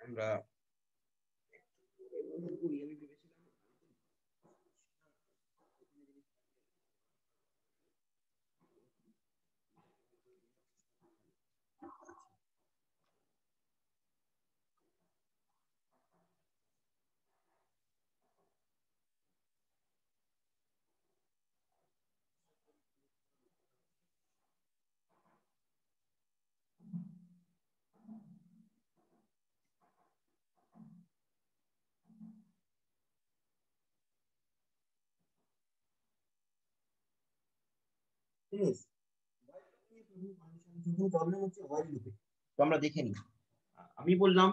আমরা প্রবলেম হচ্ছে হোয়াইল লুপে। তো আমরা দেখে নিই। আমি বললাম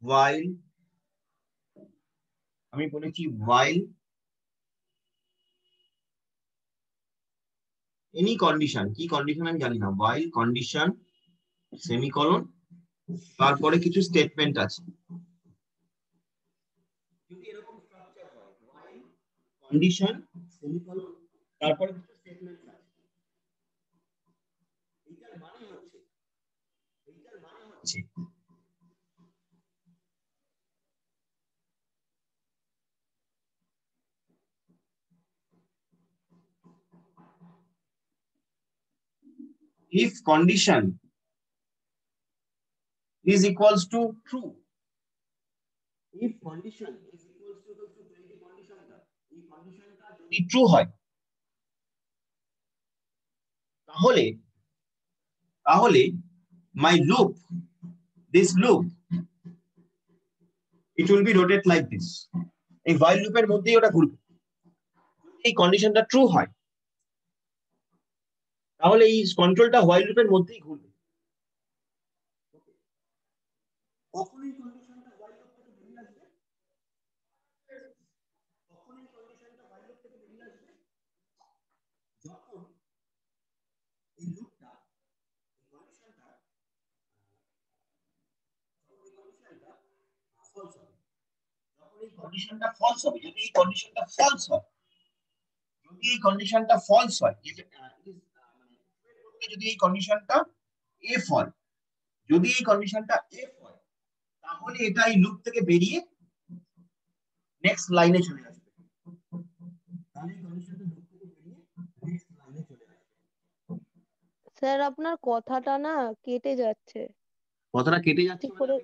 while, আমি বলেছি while any condition, কি কন্ডিশন আমি জানি না, while condition সেমিকোলন, তারপরে কিছু স্টেটমেন্ট আছে। যদি এরকম স্ট্রাকচার হয় while condition সেমিকোলন তারপরে কিছু স্টেটমেন্ট আছে, এইটার মানে হচ্ছে if condition is equals to true, if condition is equals to true, এই কন্ডিশনটা যদি ট্রু হয় তাহলে তাহলে my loop, this loop, it will be rotate like this, এই while loop এর মধ্যেই ওটা ঘুরবে। এই কন্ডিশনটা ট্রু হয় তাহলে এই কন্ট্রোলটা while loop এর মধ্যেই ঘুরবে। কখন এই কন্ডিশনটা while loop থেকে বেরিয়ে আসবে, কখন এই কন্ডিশনটা while loop থেকে বেরিয়ে আসবে, যখন এই লুপটা কন্ডিশনটা ফলস হবে। যখন এই কন্ডিশনটা ফলস হবে, যদি এই কন্ডিশনটা ফলস হয়, যদি এই কন্ডিশনটা ফলস হয়, যদি এই কন্ডিশনটা এফ হয়, যদি এই কন্ডিশনটা এফ হয়, তাহলে এটা এই লুপ থেকে বেরিয়ে নেক্সট লাইনে চলে আসবে। তাহলে এই কন্ডিশনটা লুপ থেকে বেরিয়ে নেক্সট লাইনে চলে আসবে। স্যার আপনার কথাটা না কেটে যাচ্ছে, কথাটা কেটে যাচ্ছে ঠিক মানে করে।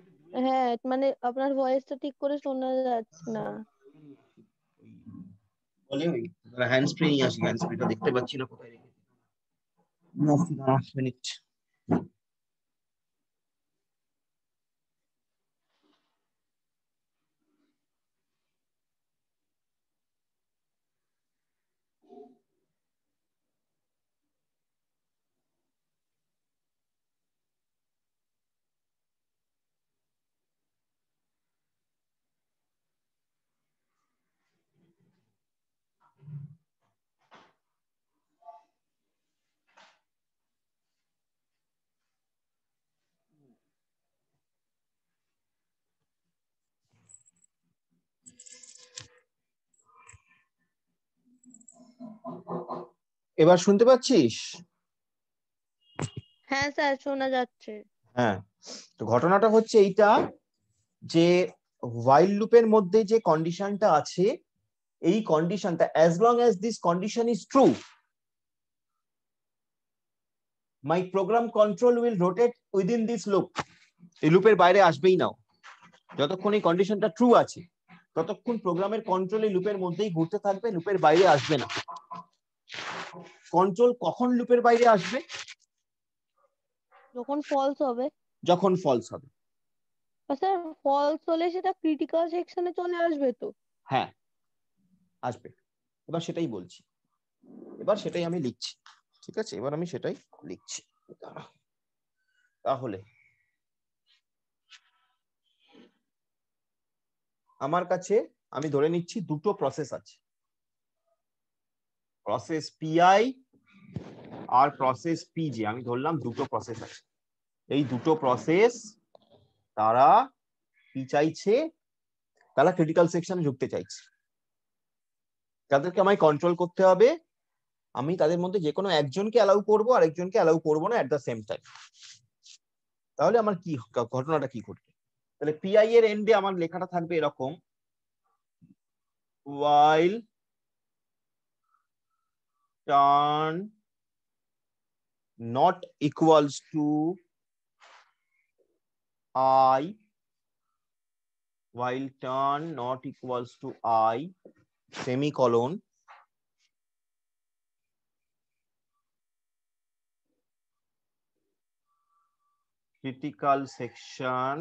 হ্যাঁ, মানে আপনার ভয়েসটা ঠিক করে শোনা যাচ্ছে না। বলে ওই হ্যান্ড স্প্রে নিয়ে আসি, হ্যান্ড স্প্রেটা দেখতে পাচ্ছি না কোথায় রেখেছি। 10 মিনিট। এবার শুনতে পাচ্ছিস? হ্যাঁ স্যার, শোনা যাচ্ছে। হ্যাঁ, তো ঘটনাটা হচ্ছে এইটা যে while লুপের মধ্যে যে কন্ডিশনটা আছে, এই কন্ডিশনটা as long as this condition is true, my program control will rotate within this loop, এই লুপের বাইরে আসবেই না। যতক্ষণ এই কন্ডিশনটা ট্রু আছে ততক্ষণ প্রোগ্রামের কন্ট্রোল এই লুপের মধ্যেই ঘুরতে থাকবে, লুপের বাইরে আসবে না। কন্ট্রোল কখন লুপের বাইরে আসবে? যখন ফলস হবে। যখন ফলস হবে। স্যার ফলস হলে সেটা ক্রিটিক্যাল সেকশনে চলে আসবে তো? হ্যাঁ আসবে। এবার সেটাই বলছি, এবার সেটাই আমি লিখছি। ঠিক আছে, এবার আমি সেটাই লিখছি। তাহলে আমার কাছে আমি ধরে নিচ্ছি দুটো প্রসেস আছে, প্রসেস পিআই আর প্রসেস পিজে। আমি ধরলাম দুটো প্রসেস আছে। এই দুটো প্রসেস তারা কি চাইছে, তারা ক্রিটিক্যাল সেকশনে ঢুকতে চাইছে। তাদেরকে আমায় কন্ট্রোল করতে হবে, আমি তাদের মধ্যে যে কোনো একজনকে অ্যালাউ করবো আর একজনকে অ্যালাউ করবো না এট দ্য সেম টাইম। তাহলে আমার কি ঘটনাটা কি ঘটবে? তাহলে পিআই এর এন্ডে আমার লেখাটা থাকবে এরকম, while turn not equals to I, while turn not equals to I, semicolon, critical section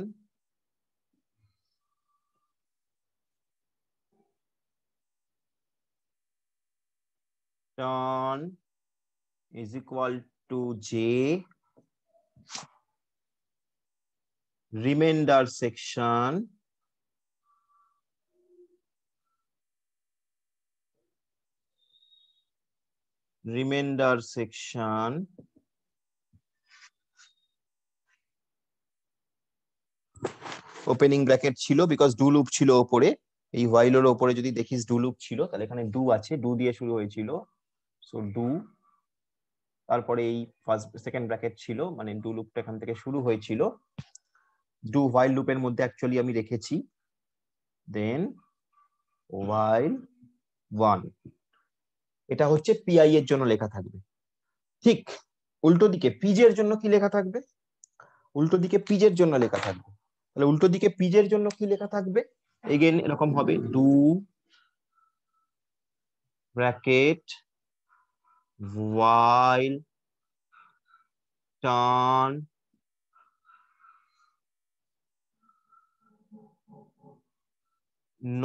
turn is equal to J, remainder section opening bracket ছিল বিকজ ডু লুপ ছিল ওপরে, এই while এর ওপরে যদি দেখিস ডু লুপ ছিল, তাহলে এখানে ডু আছে, ডু দিয়ে শুরু হয়েছিল, সো ডু, তারপরে এই ফার্স্ট সেকেন্ড ব্র্যাকেট ছিল, মানে ডু লুপটা এখান থেকে শুরু হয়েছিল, ডু while লুপের মধ্যে অ্যাকচুয়ালি আমি রেখেছি, দেন while 1, এটা হচ্ছে পিআই এর জন্য লেখা থাকবে। ঠিক উল্টো দিকে পিজের জন্য কি লেখা থাকবে? উল্টো দিকে পিজের জন্য লেখা থাকবে, তাহলে উল্টো দিকে পিজের জন্য কি লেখা থাকবে? এগেইন এরকম হবে, do bracket while turn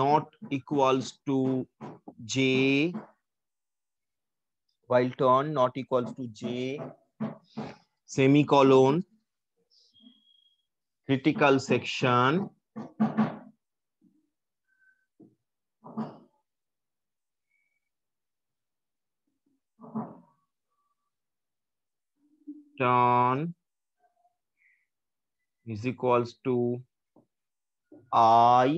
not equals to J, while turn not equals to J, semicolon, critical section turn is equals to I,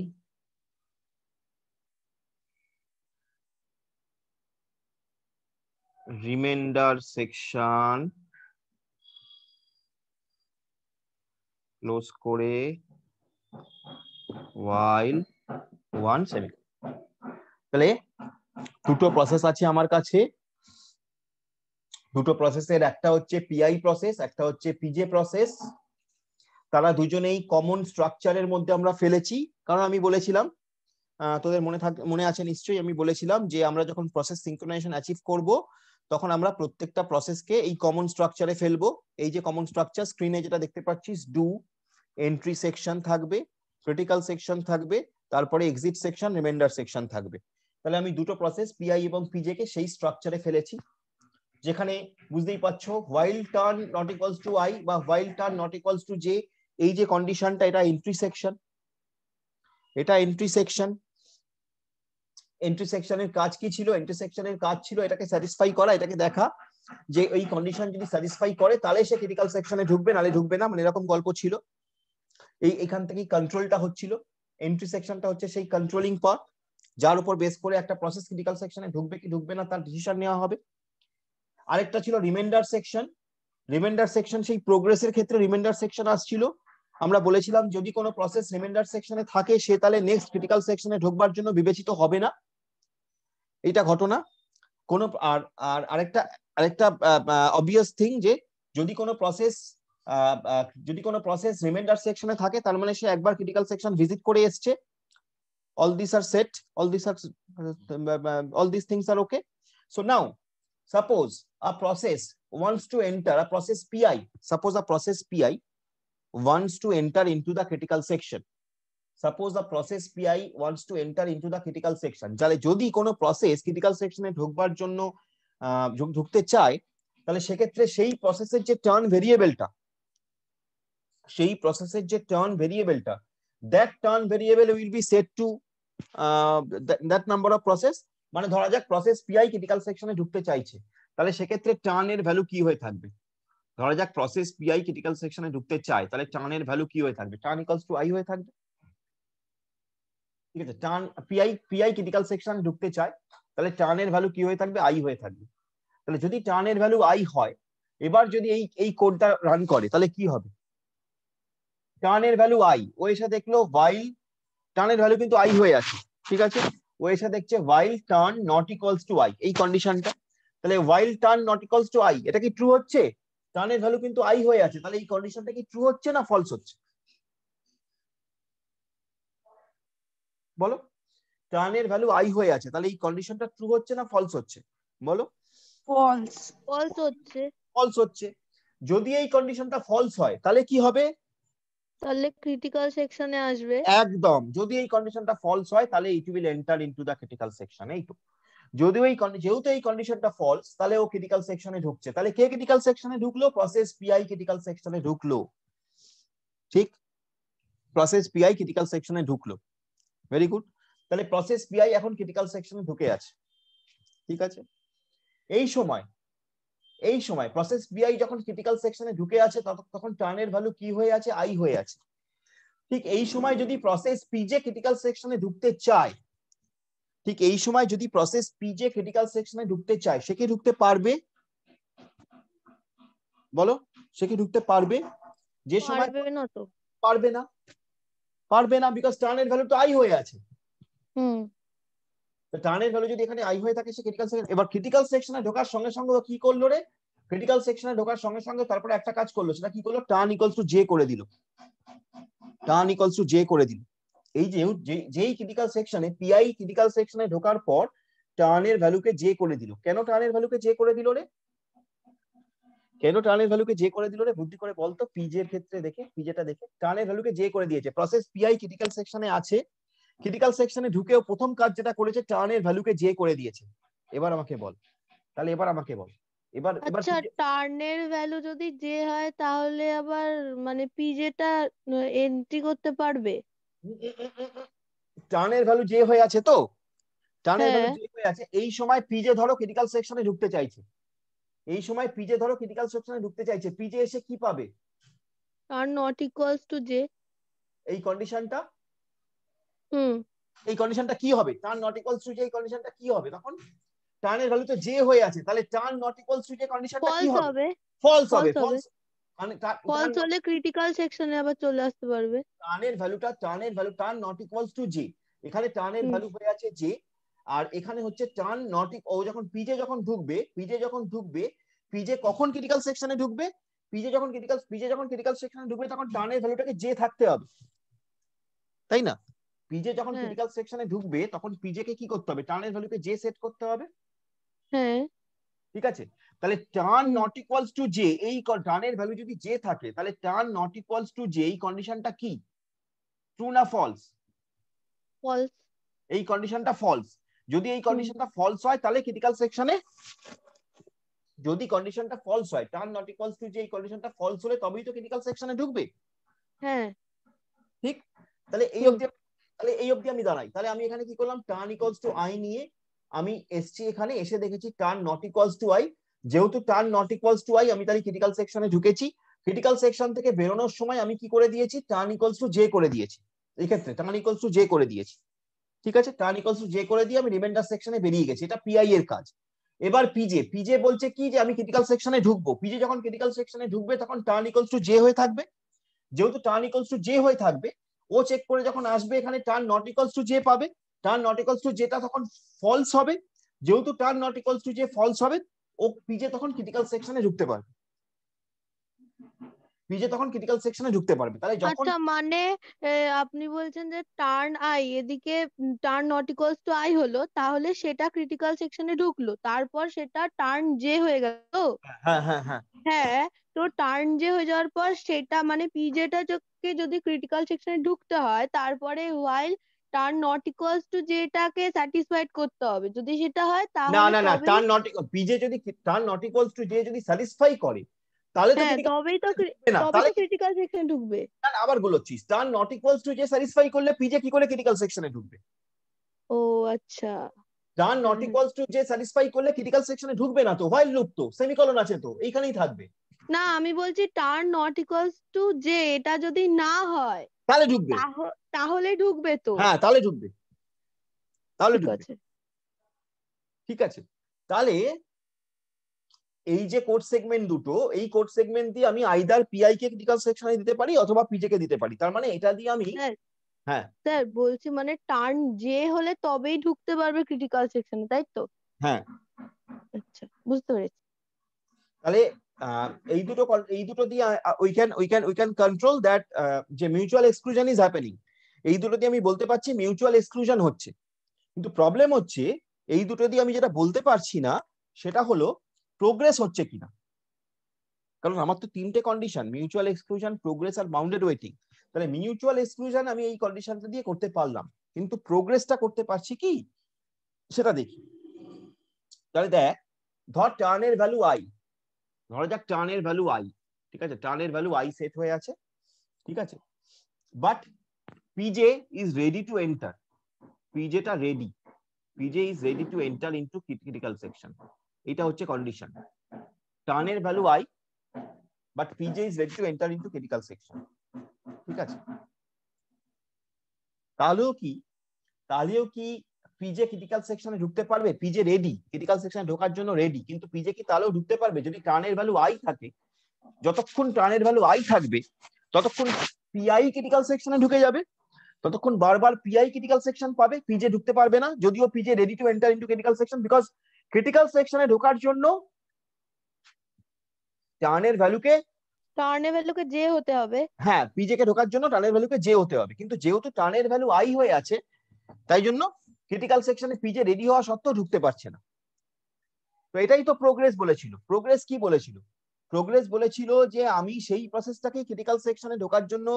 remainder section close করে while 1 semicolon। তাহলে দুটো প্রসেস আছে আমার কাছে, দুটো প্রসেসের একটা হচ্ছে পিআই প্রসেস, একটা হচ্ছে পিজে প্রসেস, তারা দুজনেই কমন স্ট্রাকচারের মধ্যে আমরা ফেলেছি। কারণ আমি বলেছিলাম, তোদের মনে আছে নিশ্চয়ই, আমি বলেছিলাম যে আমরা যখন প্রসেস সিনক্রোনাইজেশন অ্যাচিভ করব তখন আমরা প্রত্যেকটা প্রসেসকে এই কমন স্ট্রাকচারে ফেলবো। এই যে কমন স্ট্রাকচার স্ক্রিনে যেটা দেখতে পাচ্ছিস, ডু এন্ট্রি সেকশন থাকবে, ক্রিটিক্যাল সেকশন থাকবে, তারপরে এক্সিট সেকশন, রিমাইন্ডার সেকশন থাকবে। তাহলে আমি দুটো প্রসেস পিআই এবং পিজে কে সেই স্ট্রাকচারে ফেলেছি, যেখানে বুঝতেই পারছো while turn not equals to I বা while turn not equals to J, এই যে কন্ডিশনটা, এটা এন্ট্রি সেকশন, এটা এন্ট্রি সেকশন। এন্ট্রি সেকশনের কাজ কি ছিল? এন্ট্রি সেকশনের কাজ ছিল এটাকে স্যাটিসফাই করা, এটাকে দেখা যে এই কন্ডিশন যদি স্যাটিসফাই করে তাহলে সে ক্রিটিক্যাল সেকশনে ঢুকবে, নালে ঢুকবে না, মানে এরকম গল্প ছিল। এখান থেকেই কন্ট্রোলটা হচ্ছিল। এন্ট্রি সেকশনটা হচ্ছে সেই কন্ট্রোলিং পার্ট, যার উপর বেস করে একটা প্রসেস ক্রিটিক্যাল সেকশনে ঢুকবে কি ঢুকবে না তার ডিসিশন নেওয়া হবে। আরেকটা ছিল রিমাইন্ডার সেকশন। রিমাইন্ডার সেকশন সেই প্রোগ্রেসের ক্ষেত্রে রিমাইন্ডার সেকশন আসছিল। আমরা বলেছিলাম যদি কোনো প্রসেস রিমাইন্ডার সেকশনে থাকে সে তাহলে নেক্সট ক্রিটিক্যাল সেকশনে ঢোকবার জন্য বিবেচিত হবে না, এটা ঘটনা। কোনো আরেকটা অবভিয়াস থিং যে যদি কোনো প্রসেস রিমাইন্ডার সেকশনে থাকে তার মানে সে একবার ক্রিটিক্যাল সেকশন ভিজিট করে এসেছে। all these are set, all these things are okay. So now suppose a process wants to enter, a process PI, suppose a process PI wants to enter into the critical section, suppose the process PI wants to enter into the critical section, তাহলে যদি কোনো process critical সেকশনে ঢোকবার জন্য ঢুকতে চায় তাহলে সেক্ষেত্রে সেই প্রসেসের যে turn ভেরিয়েবলটা, that turn variable will be set to that number of process। মানে ধরা যাক প্রসেস পিআই ক্রিটিক্যাল সেকশনে ঢুকতে চাইছে, তাহলে সেক্ষেত্রে টার্নের ভ্যালু কি হয়ে থাকবে? ধরা যাক প্রসেস পিআই ক্রিটিক্যাল সেকশনে ঢুকতে চায়, তাহলে টার্নের ভ্যালু কি হয়ে থাকবে? টার্ন ইকুয়ালস টু আই হয়ে থাকবে। ঠিক আছে, টার্ন পিআই ক্রিটিক্যাল সেকশনে ঢুকতে চায় তাহলে টার্নের ভ্যালু কি হয়ে থাকবে? আই হয়ে থাকবে। তাহলে যদি টার্নের ভ্যালু আই হয়, এবার যদি এই কোডটা রান করে তাহলে কি হবে? টার্নের ভ্যালু আই, ও এসে দেখলো while টার্নের ভ্যালু কিন্তু আই হয়ে আছে, ঠিক আছে, ও এসে দেখছে while turn not equals to i, এই কন্ডিশনটা, তাহলে while turn not equals to i এটা কি ট্রু হচ্ছে? টার্নের ভ্যালু কিন্তু আই হয়ে আছে, তাহলে এই কন্ডিশনটা কি ট্রু হচ্ছে না ফলস হচ্ছে? বলো, টার্নের ভ্যালু আই হয়ে আছে, তাহলে এই কন্ডিশনটা ট্রু হচ্ছে না ফলস হচ্ছে? বলো। ফলস। ফলস হচ্ছে। ফলস হচ্ছে। যদি এই কন্ডিশনটা ফলস হয় তাহলে কি হবে? তাহলে ক্রিটিক্যাল সেকশনে আসবে। একদম, যদি এই কন্ডিশনটা ফলস হয় তাহলে it will enter into the critical section. এই তো, যদিও এই যেহেতু এই কন্ডিশনটা ফলস, তাহলে ও ক্রিটিক্যাল সেকশনে ঢুকছে। তাহলে কে ক্রিটিক্যাল সেকশনে ঢুকলো? প্রসেস পিআই ক্রিটিক্যাল সেকশনে ঢুকলো, ঠিক, প্রসেস পিআই ক্রিটিক্যাল সেকশনে ঢুকলো। Very good. তাহলে প্রসেস পিআই এখন ক্রিটিক্যাল সেকশনে ঢুকে আছে, ঠিক আছে। এই সময় প্রসেস পিআই যখন ক্রিটিক্যাল সেকশনে ঢুকে আছে তখন টার্নের ভ্যালু কি হয়ে আছে? আই হয়ে আছে। ঠিক এই সময় যদি প্রসেস পিজে ক্রিটিক্যাল সেকশনে ঢুকতে চায়, ঠিক এই সময় যদি প্রসেস পিজে ক্রিটিক্যাল সেকশনে ঢুকতে চায়, সে কি ঢুকতে পারবে? বলো, সে কি ঢুকতে পারবে? যে সময় পারবে না তো। পারবে না, পারবে না, বিকজ টার্নের ভ্যালু তো আই হয়ে আছে। টার্নের ভ্যালু যদি এখানে আই হয়ে থাকে, সে ক্রিটিক্যাল সেকশন, এবার ক্রিটিক্যাল সেকশনে ঢোকার সঙ্গে সঙ্গে ও কি করলো রে? ক্রিটিক্যাল সেকশনে ঢোকার সঙ্গে সঙ্গে তারপরে একটা কাজ করলো, সেটা কি করলো? টার্ন ইকুয়ালস টু জে করে দিল, টার্ন ইকুয়ালস টু জে করে দিল। এই যেই ক্রিটিক্যাল সেকশনে পিআই ক্রিটিক্যাল সেকশনে ঢোকার পর টার্নের ভ্যালুকে জে করে দিল। কেন টার্নের ভ্যালুকে জে করে দিল রে? কেন টার্নের ভ্যালুকে জে করে দিল রে? বুদ্ধি করে বলতো, পিজে এর ক্ষেত্রে দেখে, পিজেটা দেখে টার্নের ভ্যালুকে জে করে দিয়েছে। প্রসেস পিআই ক্রিটিক্যাল সেকশনে আছে, ক্রিটিক্যাল সেকশনে ঢুকেও প্রথম কাজ যেটা করেছে, টার্নের ভ্যালুকে জে করে দিয়েছে। এবার আমাকে বল, তাহলে এবার আমাকে বল, এবার আচ্ছা, টার্নের ভ্যালু যদি জে হয় তাহলে আবার মানে পিজেটা এন্ট্রি করতে পারবে? টার্নের ভ্যালু জে হয়ে আছে তো, টার্নের ভ্যালু হ্যাঁ। জে হয়ে আছে। এই সময় পিজে ধরো ক্রিটিক্যাল সেকশনে ঢুকতে চাইছে, এই সময় পিজে ধরো ক্রিটিক্যাল সেকশনে ঢুকতে চাইছে, পিজে এসে কি পাবে? Turn not equals to J. এই কন্ডিশনটা, হুম। এই কন্ডিশনটা কি হবে? Turn not equals to J, এই কন্ডিশনটা কি হবে? তখন টার্নের ভ্যালু তো জে হয়ে আছে, তাহলে turn not equals to J কন্ডিশনটা কি ফলস হবে? হবে। ফলস হবে। ফলস হবে। ফলস মানে ফলস হলে ক্রিটিক্যাল সেকশনে আবার চলে আসতে পারবে। টার্নের value turn not equals to J, এখানে টার্নের ভ্যালু হয়ে আছে জে, আর এখানে হচ্ছে টার্ন নট, ও যখন পিজে যখন ঢুকবে, পিজে কখন ক্রিটিক্যাল সেকশনে ঢুকবে? পিজে যখন ক্রিটিক্যাল সেকশনে ঢুকবে তখন টার্নের ভ্যালুটাকে জে থাকতে হবে, তাই না? পিজে যখন হ্যাঁ। ক্রিটিক্যাল সেকশনে ঢুকবে তখন পিজে কে কি করতে হবে? টার্নের ভ্যালুকে জে সেট করতে হবে, হ্যাঁ। ঠিক আছে। তাহলে turn hmm. Not equals to J, এই টার্নের ভ্যালু যদি জে থাকে তাহলে turn not equals to J, এই কন্ডিশনটা কি? ট্রু না ফলস? ফলস। এই কন্ডিশনটা ফলস। যদি এই কন্ডিশনটা ফলস হয় তাহলে ক্রিটিক্যাল সেকশনে, যদি কন্ডিশনটা ফলস হয়, turn not equals to J, এই কন্ডিশনটা ফলস হলে তবেই তো ক্রিটিক্যাল সেকশনে ঢুকবে, হ্যাঁ। ঠিক। তাহলে এই অবধি আমি দাঁড়াই। তাহলে আমি এখানে কি করলাম? টার্ন ইকুয়ালস টু আই নিয়ে আমি এসছি, এখানে এসে দেখেছি turn not equals to I. যেহেতু turn not equals to I, আমি তাহলে ক্রিটিক্যাল সেকশনে ঢুকেছি। ক্রিটিক্যাল সেকশন থেকে বেরোনোর সময় আমি কি করে দিয়েছি? টার্ন ইকুয়ালস টু জে করে দিয়েছি। এই ক্ষেত্রে টার্ন ইকুয়ালস টু জে করে দিয়েছি, ঠিক আছে। টার্ন ইকুয়ালস টু জে করে দিয়ে আমি রিমাইন্ডার সেকশনে বেরিয়ে গেছি, এটা পিআই এর কাজ। এবার পিজে বলছে কি যে আমি ক্রিটিক্যাল সেকশনে ঢুকবো। পিজে যখন ক্রিটিক্যাল সেকশনে ঢুকবে তখন টার্ন ইকুয়ালস টু জে হয়ে থাকবে। যেহেতু টার্ন ইকুয়ালস টু জে হয়ে থাকবে, ও চেক করে যখন আসবে এখানে turn not equals to J পাবে। টার্ন নট ইকুয়ালস টু জেটা তখন ফলস হবে। যেহেতু turn not equals to J false হবে, ও পিজে তখন ক্রিটিক্যাল সেকশনে ঢুকতে পারবে, পিজে তখন ক্রিটিক্যাল সেকশনে ঢুকতে পারবে। তাহলে যখন, আচ্ছা, মানে আপনি বলছেন যে টার্ন আই এদিকে turn not equals to I হলো, তাহলে সেটা ক্রিটিক্যাল সেকশনে ঢুকলো, তারপর সেটা টার্ন জে হয়ে গেল তো? হ্যাঁ হ্যাঁ হ্যাঁ হ্যাঁ। তো টার্ন জে হয়ে যাওয়ার পর সেটা মানে পিজেটাকে যদি ক্রিটিক্যাল সেকশনে ঢুকতে হয়, তারপরে while turn not equals to জেটাকে স্যাটিসফাইড করতে হবে। যদি সেটা হয় না তাহলে না না, তবেই। টার্ন নট, পিজে যদি turn not equals to J যদি স্যাটিসফাই করে তাহলে তো হ্যাঁ, ক্রিটিক্যাল তবেই তো ঢুকবে না। তবেই তাহলে তো ক্রিটিক্যাল সেকশনে ঢুকবে। আবার বলছিস, turn not equals to J satisfy করলে পিজে কি করে ক্রিটিক্যাল সেকশনে ঢুকবে? ও আচ্ছা। টার্ন নট হ্যাঁ। ইকুয়ালস টু জে স্যাটিসফাই করলে ক্রিটিক্যাল সেকশনে ঢুকবে না তো, হোয়াইল লুপ তো, সেমিকোলন আছে তো, এইখানেই থাকবে। না, আমি বলছি turn not equals to J এটা যদি না হয় তাহলে ঢুকবে। তাহলে ঢুকবে তো? হ্যাঁ তাহলে ঢুকবে, তাহলে ঠিক ঢুকবে, আছে। ঠিক আছে। তাহলে এই যে কোড সেগমেন্ট দুটো, এই কোড সেগমেন্ট দিয়ে আমি আইদার পিআই কে ক্রিটিক্যাল সেকশনে দিতে পারি অথবা পিজে কে দিতে পারি। তার মানে এটা দিয়ে আমি স্যার হ্যাঁ স্যার বলছি মানে টার্ন যে হলে তবেই ঢুকতে পারবে ক্রিটিক্যাল সেকশনে, তাই তো? হ্যাঁ আচ্ছা, বুঝতে পেরেছি। তাহলে এই দুটো দিয়ে উই ক্যান কন্ট্রোল দ্যাট যে মিউচুয়াল এক্সক্লুশন ইজ হ্যাপেনিং। এই দুটো দিয়ে আমি বলতে পারছি মিউচুয়াল এক্সক্লুশন হচ্ছে, কিন্তু প্রবলেম হচ্ছে এই দুটো দিয়ে আমি যেটা বলতে পারছি না সেটা হলো প্রোগ্রেস হচ্ছে কিনা। কারণ আমার তো তিনটে কন্ডিশন, মিউচুয়াল এক্সক্লুশন, প্রোগ্রেস আর বাউন্ডেড ওয়েটিং। তাহলে মিউচুয়াল এক্সক্লুশন আমি এই কন্ডিশনটা দিয়ে করতে পারলাম, কিন্তু প্রোগ্রেসটা করতে পারছি কি সেটা দেখি। তাহলে দেখ, ধর টার্নের ভ্যালু আই, ধরা যাক টার্নের ভ্যালু আই, ঠিক আছে, টার্নের ভ্যালু আই সেট হয়ে আছে, ঠিক আছে, but PJ is ready to enter, পিজেটা ready, PJ is ready to enter into critical section. এটা হচ্ছে কন্ডিশন, টার্নের value I but PJ is ready to enter into critical section, ঠিক আছে। তাহলেও কি পিজে ক্রিটিক্যাল সেকশনে ঢুকতে পারবে? পিজে রেডি, ক্রিটিক্যাল সেকশনে ঢোকার জন্য রেডি, কিন্তু পিজে কি তাহলেও ঢুকতে পারবে? যদি টার্নের ভ্যালু আই থাকে, যতক্ষণ টার্নের ভ্যালু আই থাকবে ততক্ষণ পিআই ক্রিটিক্যাল সেকশনে ঢুকে যাবে, ততক্ষণ বারবার পিআই ক্রিটিক্যাল সেকশন পাবে, পিজে ঢুকতে পারবে না, যদিও PJ ready to enter into critical section, because critical সেকশনে ঢোকার জন্য টার্নের ভ্যালুকে যে হতে হবে। হ্যাঁ, পিজে কে ঢোকার জন্য টার্নের ভ্যালুকে যে হতে হবে, কিন্তু যেহেতু টার্নের ভ্যালু আই হয়ে আছে তাই জন্য ক্রিটিক্যাল সেকশনে পিজে রেডি হওয়া সত্ত্বেও ঢুকতে পারছে না। তো এটাই তো প্রোগ্রেস বলেছিল। প্রোগ্রেস কি বলেছিল? প্রোগ্রেস বলেছিল যে আমি সেই প্রসেসটাকে ক্রিটিক্যাল সেকশনে ঢোকার জন্য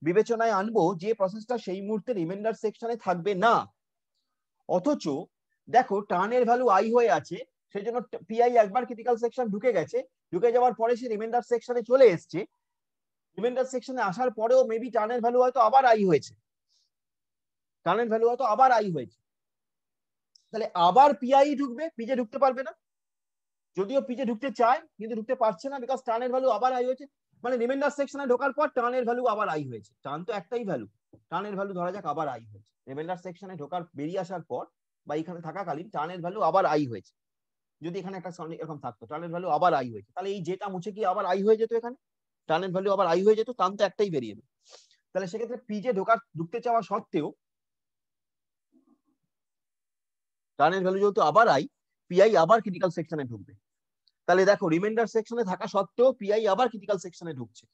বিবেচনায় আনবো যে প্রসেসটা সেই মুহূর্তে রিমাইন্ডার সেকশনে থাকবে না। অথচ দেখো টার্নের ভ্যালু আই হয়ে আছে, সেই জন্য পিআই একবার ক্রিটিক্যাল সেকশন ঢুকে গেছে, ঢুকে যাওয়ার পরে সে রিমাইন্ডার সেকশনে চলে এসছে, রিমাইন্ডার সেকশনে আসার পরেও মেবি টার্নের ভ্যালু হয়তো আবার আই হয়েছে, টার্নের ভ্যালু হয়তো আবার আই হয়েছে, তাহলে আবার পিআই ঢুকবে, পিজে ঢুকতে পারবে না, যদিও পিজে ঢুকতে চায় কিন্তু ঢুকতে পারছে না, বিকজ টার্নের ভ্যালু আবার আই হয়েছে। মানে রিমাইন্ডার সেকশনে ঢোকার পর টার্নের ভ্যালু আবার আই হয়েছে, টার্ন তো একটাই ভ্যালু, টার্নের ভ্যালু ধরা যাক আবার আই হয়েছে, রিমাইন্ডার সেকশনে ঢোকার বেরিয়ে আসার পর বা এখানে থাকাকালীন টার্নের ভ্যালু আবার আই হয়েছে। যদি এখানে একটা এরকম থাকতো টার্নের ভ্যালু আবার আই হয়েছে, তাহলে এই যেটা মুছে কি আবার আই হয়ে যেত, এখানে টার্নের ভ্যালু আবার আই হয়ে যেত, টার্ন তো একটাই বেরিয়ে যেত। তাহলে সেক্ষেত্রে পিজে ঢুকতে চাওয়া সত্ত্বেও টার্নের ভ্যালু যেহেতু আবার আই, পিআই আবার ক্রিটিক্যাল সেকশনে ঢুকবে। তাহলে দেখো রিমাইন্ডার সেকশনে থাকা সত্ত্বেও পিআই আবার ক্রিটিক্যাল সেকশনে ঢুকছে।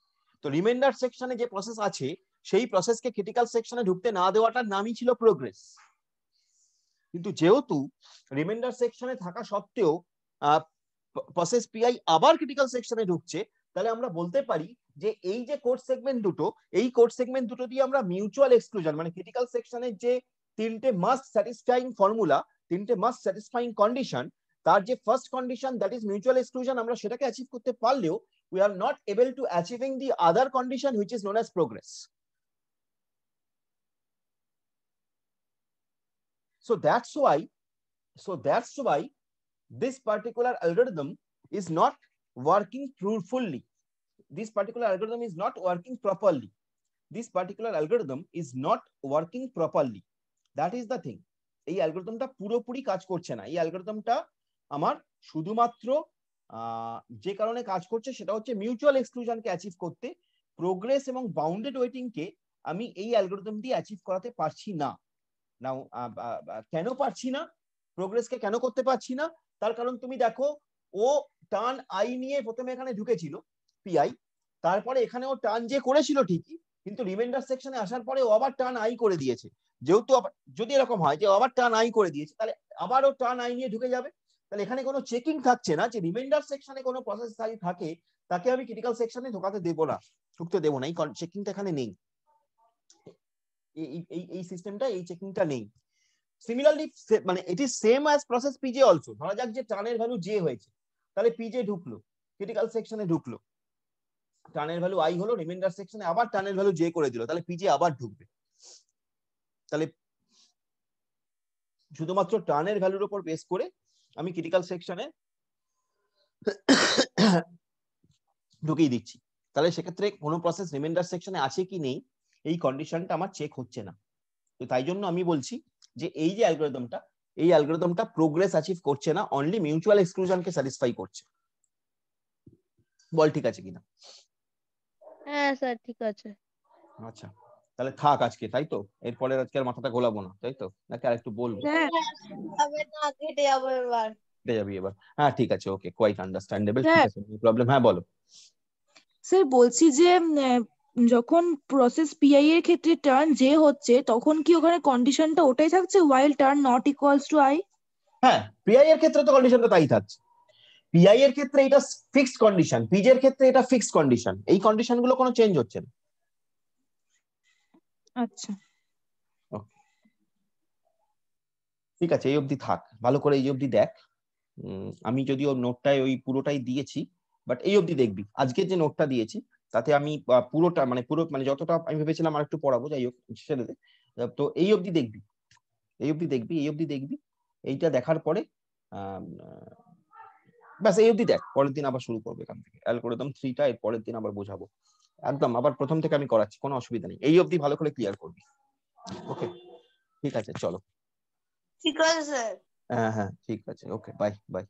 তো রিমাইন্ডার সেকশনে যে প্রসেস আছে সেই প্রসেসকে ক্রিটিক্যাল সেকশনে ঢুকতে না দেওয়াটার নামই ছিল প্রোগ্রেস। কিন্তু যেহেতু রিমাইন্ডার সেকশনে থাকা সত্ত্বেও প্রসেস পিআই আবার ক্রিটিক্যাল সেকশনে ঢুকছে, তাহলে আমরা বলতে পারি যে এই যে কোড সেগমেন্ট দুটো, এই কোড সেগমেন্ট দুটো দিয়ে আমরা মিউচুয়াল এক্সক্লুশন মানে ক্রিটিক্যাল সেকশনের যে তিনটে মাস্ট স্যাটিসফাইং ফর্মুলা, তিনটে মাস্ট স্যাটিসফাইং কন্ডিশন, তার যে first condition that is mutual exclusion আমরা সেটাকে অ্যাচিভ করতে পারলেও we are not able to achieving the other condition which is known as progress. So that's why this particular algorithm is not working fully. This particular algorithm is not working properly. This particular algorithm is not working properly. That is the thing. এই অ্যালগরিদমটা পুরোপুরি কাজ করছে না। এই অ্যালগরিদমটা আমার শুধুমাত্র যে কারণে কাজ করছে সেটা হচ্ছে মিউচুয়াল এক্সক্লুশনকে অ্যাচিভ করতে, প্রোগ্রেস এবং বাউন্ডেড ওয়েটিং কে আমি এই অ্যালগরিদম দিয়ে অ্যাচিভ করাতে পারছি না। নাও কেন পারছি না, প্রোগ্রেসকে কেন করতে পারছি না, তার কারণ তুমি দেখো ও টার্ন আই নিয়ে প্রথমে এখানে ঢুকেছিল পিআই, তারপরে এখানে ও টার্ন যে করেছিল ঠিকই, কিন্তু রিমাইন্ডার সেকশনে আসার পরে ও আবার টার্ন আই করে দিয়েছে। যেহেতু যদি এরকম হয় যে আবার টার্ন আই করে দিয়েছে, তাহলে আবার ও টার্ন আই নিয়ে ঢুকে যাবে, তাহলে এখানে কোনো চেকিং থাকছে না যে রিমাইন্ডার সেকশনে কোনো প্রসেস থাকে তাকে আমি ক্রিটিক্যাল সেকশনে ঢোকাতে দেবো না, ঢুকতে দেবো না, এই চেকিংটা এখানে নেই, এই সিস্টেমটা, এই চেকিংটা নেই। সিমিলারলি মানে it is same as process PJ also. ধরা যাক যে টার্নের ভ্যালু জে হয়েছে, তাহলে পিজে ঢুকলো, ক্রিটিক্যাল সেকশনে ঢুকলো, টার্নের ভ্যালু আই হলো, রিমাইন্ডার সেকশনে আবার টার্নের ভ্যালু জে করে দিল, তাহলে পিজে আবার ঢুকবে। তাহলে শুধুমাত্র টার্নের ভ্যালুর উপর বেস করে আমি ক্রিটিক্যাল সেকশনে ঢুকিয়ে দিচ্ছি, তাহলে সেক্ষেত্রে কোনো প্রসেস রিমাইন্ডার সেকশনে আছে কি নেই এই কন্ডিশনটা আমার চেক হচ্ছে না। তো তাই জন্য আমি বলছি যে এই যে অ্যালগরিদমটা, এই অ্যালগরিদমটা প্রোগ্রেস অ্যাচিভ করছে না, অনলি মিউচুয়াল এক্সক্লুশনকে স্যাটিসফাই করছে। বল ঠিক আছে কিনা। হ্যাঁ স্যার ঠিক আছে। আচ্ছা তাহলে থাক আজকে, তাই তো? এরপরে আজকে আর মাথাটা গোলাবো না, তাই তো? নাকি আর একটু বলবো? স্যার হবে না, কেটে যাবো এবার। কেটে যাবি এবার? হ্যাঁ ঠিক আছে, ওকে, কোয়াইট আন্ডারস্ট্যান্ডেবল, ঠিক স্যার আছে, নো প্রবলেম। হ্যাঁ বলো। স্যার বলছি যে যখন প্রসেস পিআই এর ক্ষেত্রে টার্ন যে হচ্ছে তখন কি ওখানে কন্ডিশনটা ওটাই থাকছে while turn not equals to I? হ্যাঁ পিআই এর ক্ষেত্রে তো কন্ডিশনটা তাই থাকছে। পিআই এর ক্ষেত্রে এটা ফিক্সড কন্ডিশন, পিজি এর ক্ষেত্রে এটা ফিক্সড কন্ডিশন, এই কন্ডিশন গুলো কোনো চেঞ্জ হচ্ছে না। আচ্ছা Okay, ঠিক আছে, এই অবধি থাক, ভালো করে এই অবধি দেখ। আমি যদিও নোটটায় ওই পুরোটাই দিয়েছি, বাট এই অবধি দেখবি আজকের যে নোটটা দিয়েছি তাতে আমি পুরোটা মানে যতটা আমি ভেবেছিলাম আর একটু পড়াবো, যাই হোক ছেড়ে দে। তো এই অবধি দেখবি, এই অবধি দেখবি, এই অবধি দেখবি, এইটা দেখার পরে ব্যাস এই অবধি দেখ, পরের দিন আবার শুরু করবে এখান থেকে অ্যালগরিদম 3টা, এর পরের দিন আবার বোঝাবো একদম, আবার প্রথম থেকে আমি করাচ্ছি, কোনো অসুবিধা নেই, এই অবধি ভালো করে ক্লিয়ার করবি। ওকে ঠিক আছে চলো। ঠিক আছে স্যার। হ্যাঁ হ্যাঁ ঠিক আছে, ওকে বাই বাই।